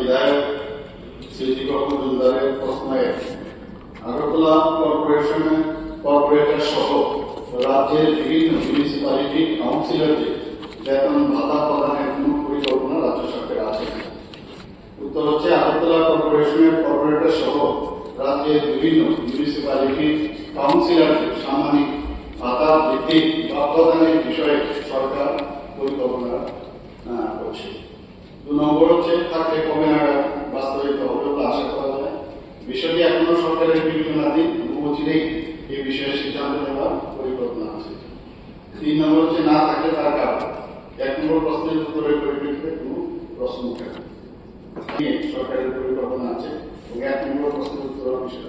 বিধায়ক শ্রী দীপক মজুমদারের প্রশ্নে আগরতলা কর্পোরেটর সহ রাজ্যের বিভিন্ন মিউনিসিপ্যালিটি কাউন্সিলরদের বেতন ভাতা প্রদানের কোন পরিকল্পনা রাজ্য সরকার আছে? উত্তর হচ্ছে আগরতলা কর্পোরেটর সহ রাজ্যের বিভিন্ন মিউনিসিপ্যালিটি কাউন্সিলরদের সামাজিক ভাতা বৃদ্ধি বা প্রদানের বিষয়ে সরকার পরিকল্পনা করছে। 2 নম্বর হচ্ছে থাকলে কবে নাগাদ বাস্তবায়িত হবে বলে আশা করা যায়। বিষয়টি এখনো সরকারের বিবেচনাধীন, অচিরেই এই বিষয়ে সিদ্ধান্ত নেওয়ার পরিকল্পনা আছে। 3 নম্বর হচ্ছে না থাকলে তার কারণ। 1 নম্বর প্রশ্নের উত্তরের পরিপ্রেক্ষিতে কোনো প্রশ্ন উঠে না, সরকারের পরিকল্পনা আছে এবং 1 নম্বর প্রশ্নের উত্তর বিষয়